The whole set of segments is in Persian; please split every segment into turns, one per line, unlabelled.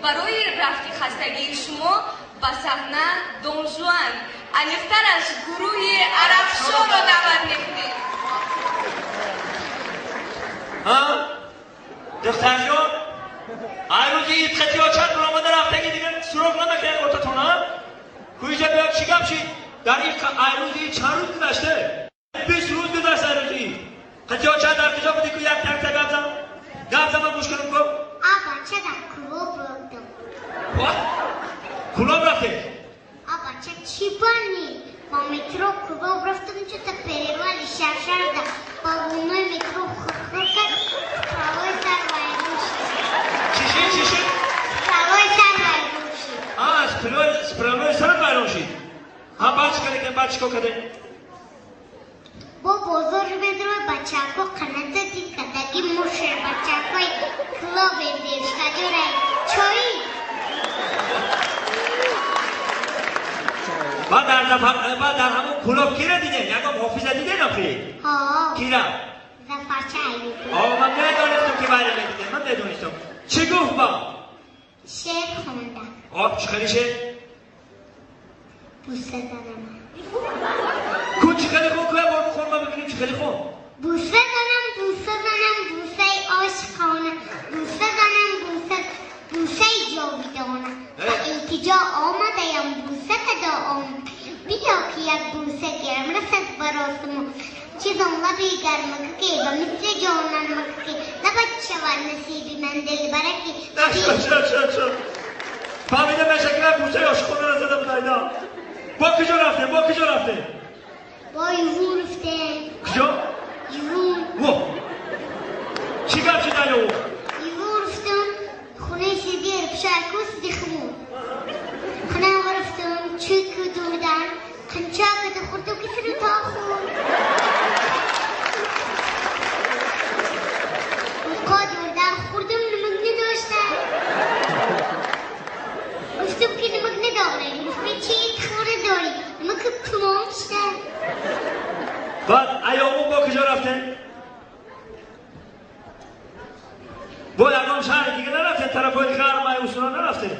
برای رفع خستگی شما به صحنه دون ژوان انیق‌تر از گروه عربشو را دعوت می‌کنیم.
ها؟ دختر جان روزی این خطی ها چند برآمده رفتگی دیگه سراغ نمیکنه ارتاتون ها؟ کویجا بیاد چی گپ شید؟ در این روزی چند روز گذشته؟ 20 روز گذشته روزی خطی ها چند در کجا بودی که یک تک گپ زن؟ گپ زن من گوش کنم کن؟
بچه در کلوب رفتم.
کلوب رفته؟
بچه چی بانی؟ با مترو کلوب رفتم چه تا پریوالی شرشر ده با اونای مترو خورکت پروای سر وایدوشی.
چیشی؟
پروای سر وایدوشی.
از پروای سر وایدوشی. بعد چی بعد چی کرده؟
با بزرگ بدرو بچه کو قنات دی کداگی موشه بچه کوی کلوب دیش کجوره چوی.
بعد در همون کلوب کی را دیده؟ یکم حافظه دیده نفری؟ کی را؟
زفرچه ایوبی.
من ندانستم که باید دیده من ندانستم چی گفت با؟
شعر خونده.
چی خیلی شعر؟
بوسه زنم.
کن چی خیلی خون که بارو خون ما ببینیم چی خیلی خون؟
بوسه زنم بوسه عاشقانه بوسه جاویدانه التجا آمده‌ام بوسه دادم بیا که یک بوسه گرم رسد براسم چیزم لبی گرم که و مثل جانم که لبت شود نصیبی من دل برکی
چرا فهمیده مشکل بوسه عاشقانه را زده بود اینا با کجا رفته؟
با یوون رفته
کجا؟
یوون
چی گفت شده اینا او؟
یوون رفتم خونه سیدیر بشارکوس دیخمون خونه ما رفتم چوی کدومدن قنچاک دخورتو کسی رو تاخون قاد وردن خوردم نمک نداشتن گفتم که نمک نداره گفتم چی خوره داری نمک تمام شده
بعد ایامون با کجا رفته؟ با یکم شهر دیگه نرفته طرف های غرب مای اصولا نرفته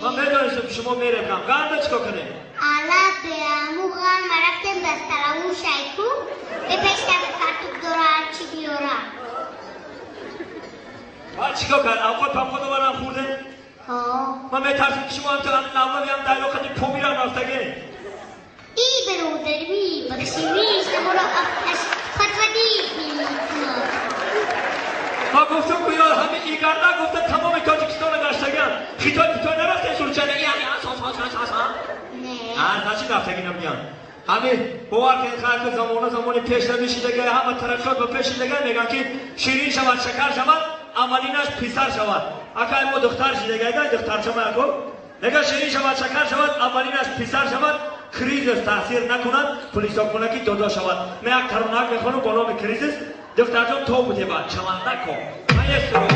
من میدانستم که شما میره کم غرب چکا کنه؟
حالا به امو غرب رفتم بسترمو شیکو به پیشتر کارتوب داره هرچی بیاره
بعد چیکار کرد؟ اوقات پمپا دوباره هم خورده؟ من میترسیم که شما هم تو نولا هم در وقتی پو میرم رفتگه
ای برادر بی بخشیویش نمورا افتش فتودی
ما گفتم که یار همه ایگرده گفتن تمام تاجیکستان گشتگن خیتای نرفته سلچنه یعنی نه نچی رفتگی نمیان همه باور که خلق زمان پیش نمیشیدگه همه ترکات با پیشیدگه میگن که شیرین شود شکر شود اولینش پیسر شود اگر ما دختر شیدگه دختر شما اکو نگه شیرین شود شکر شود اولینش پیسر شود کریزس تاثیر نکند پلیس ها کنه که دادا شود من یک ترونک میخوانم با نام کریزس دختر جان تو بوده بعد چمنده کن من یه سرو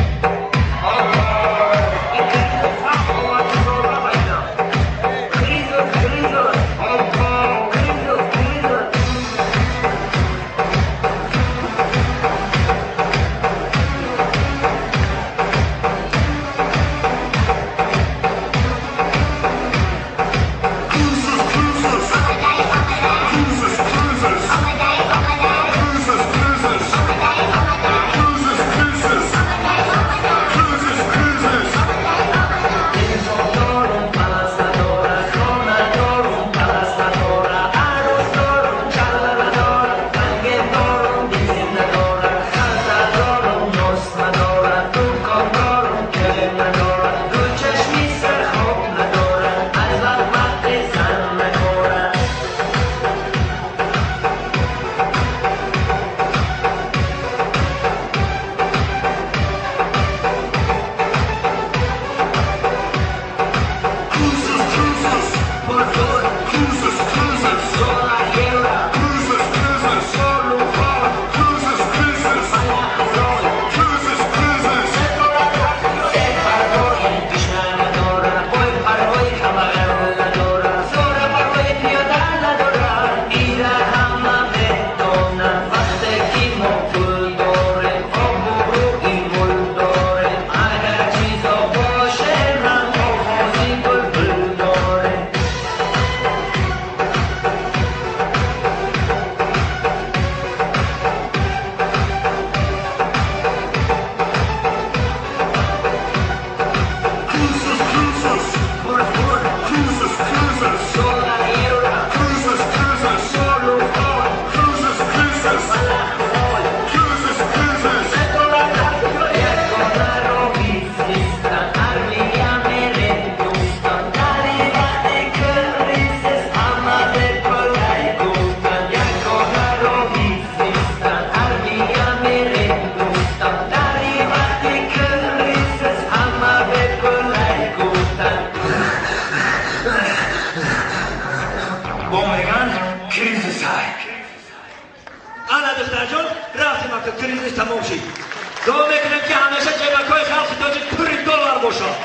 باشا.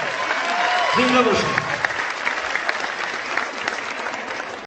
زنده باشا.